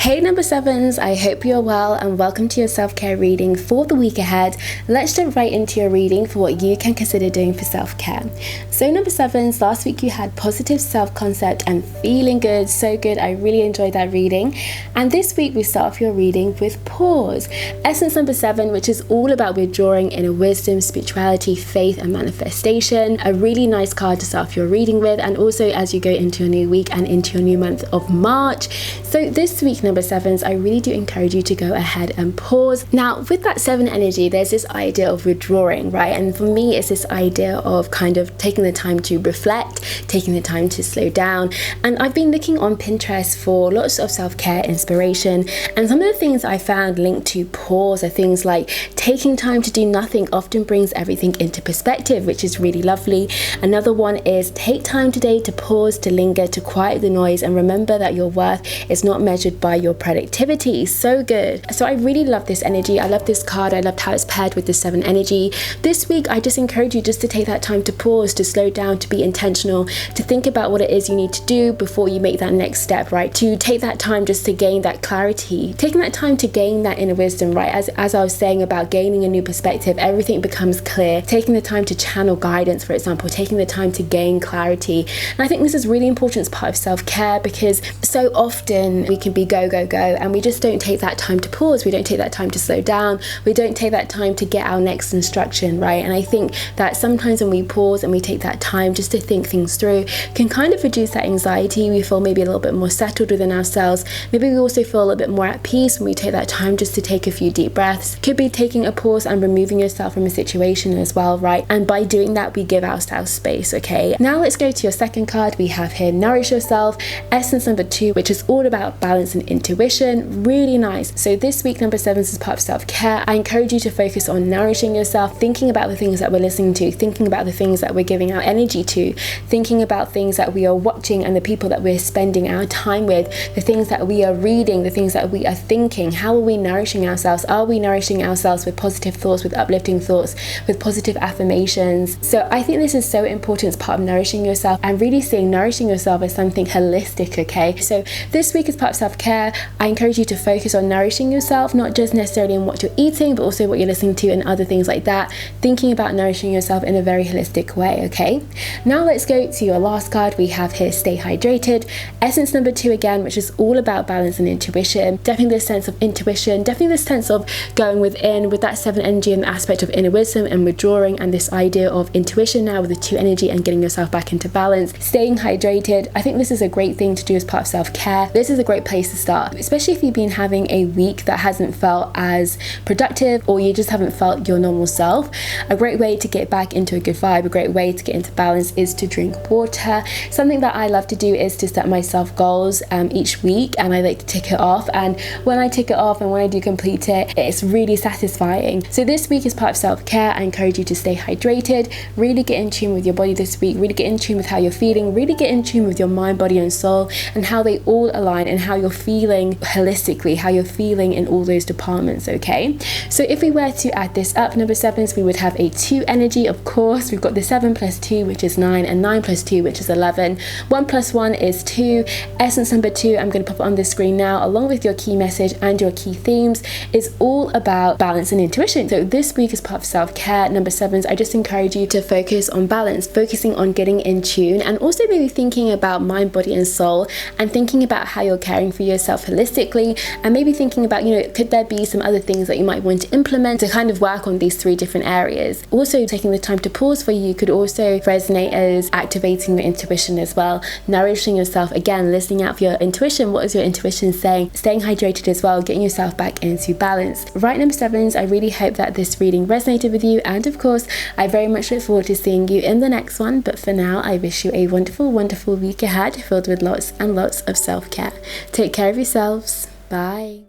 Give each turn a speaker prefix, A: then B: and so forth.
A: Hey number sevens, I hope you're well and welcome to your self-care reading for the week ahead. Let's jump right into your reading for what you can consider doing for self-care. So number sevens, last week you had positive self-concept and feeling good, so good. I really enjoyed that reading. And this week we start off your reading with pause. Essence number 7, which is all about withdrawing inner wisdom, spirituality, faith and manifestation. A really nice card to start off your reading with, and also as you go into your new week and into your new month of March. So this week number sevens, I really do encourage you to go ahead and pause. Now with that 7 energy, there's this idea of withdrawing, right? And for me it's this idea of kind of taking the time to reflect, taking the time to slow down. And I've been looking on Pinterest for lots of self-care inspiration, and some of the things I found linked to pause are things like taking time to do nothing often brings everything into perspective, which is really lovely. Another one is take time today to pause, to linger, to quiet the noise, and remember that your worth is not measured by your productivity. So good. So I really love this energy. I love this card. I loved how it's paired with the 7 energy. This week I just encourage you just to take that time to pause, to slow down, to be intentional, to think about what it is you need to do before you make that next step, right? To take that time just to gain that clarity, taking that time to gain that inner wisdom, right? As I was saying about gaining a new perspective, everything becomes clear. Taking the time to channel guidance, for example, taking the time to gain clarity. And I think this is really important as part of self-care, because so often we can be go, go, go, and we just don't take that time to pause. We don't take that time to slow down. We don't take that time to get our next instruction, right? And I think that sometimes when we pause and we take that time just to think things through, can kind of reduce that anxiety. We feel maybe a little bit more settled within ourselves. Maybe we also feel a little bit more at peace when we take that time just to take a few deep breaths. Could be taking a pause and removing yourself from a situation as well, right? And by doing that, we give ourselves space, okay? Now let's go to your second card. We have here Nourish Yourself, essence number 2, which is all about balance and intuition. Really nice. So this week number 7 is part of self-care. I encourage you to focus on nourishing yourself, thinking about the things that we're listening to, thinking about the things that we're giving our energy to, thinking about things that we are watching and the people that we're spending our time with, the things that we are reading, the things that we are thinking. How are we nourishing ourselves? Are we nourishing ourselves with positive thoughts, with uplifting thoughts, with positive affirmations? So I think this is so important as part of nourishing yourself, and really seeing nourishing yourself as something holistic, okay? So this week as part of self-care, I encourage you to focus on nourishing yourself, not just necessarily on what you're eating, but also what you're listening to and other things like that. Thinking about nourishing yourself in a very holistic way, okay? Now let's go to your last card. We have here Stay Hydrated, essence number 2 again, which is all about balance and intuition. Definitely this sense of intuition, definitely this sense of going within with that 7 energy and the aspect of inner wisdom and withdrawing, and this idea of intuition now with the 2 energy and getting yourself back into balance. Staying hydrated, I think this is a great thing to do as part of self-care. This is a great place to start, especially if you've been having a week that hasn't felt as productive, or you just haven't felt your normal self. A great way to get back into a good vibe, a great way to get into balance is to drink water. Something that I love to do is to set myself goals each week, and I like to tick it off, and when I tick it off and when I do complete it, it's really satisfying. So this week as part of self-care, I encourage you to stay hydrated, really get in tune with your body this week, really get in tune with how you're feeling, really get in tune with your mind, body and soul, and how they all align, and how you're feeling holistically, how you're feeling in all those departments, okay? So if we were to add this up, number 7s, we would have a 2 energy, of course. We've got the 7 plus 2, which is 9, and 9 plus 2, which is 11. 1 plus 1 is 2. Essence number 2, I'm going to pop it on the screen now, along with your key message and your key themes, is all about balance and intuition. So this week as part of self-care, number 7s, I just encourage you to focus on balance, focusing on getting in tune, and also maybe thinking about mind, body and soul, and thinking about how you're caring for yourself holistically, and maybe thinking about, could there be some other things that you might want to implement to kind of work on these 3 different areas. Also taking the time to pause for you could also resonate as activating your intuition as well, nourishing yourself, again, listening out for your intuition. What is your intuition saying? Staying hydrated as well, getting yourself back into balance. Right, number 7s, I really hope that this reading resonated with you, and of course I very much look forward to seeing you in the next one. But for now, I wish you a wonderful, wonderful week ahead, filled with lots and lots of self-care. Take care of yourselves. Bye.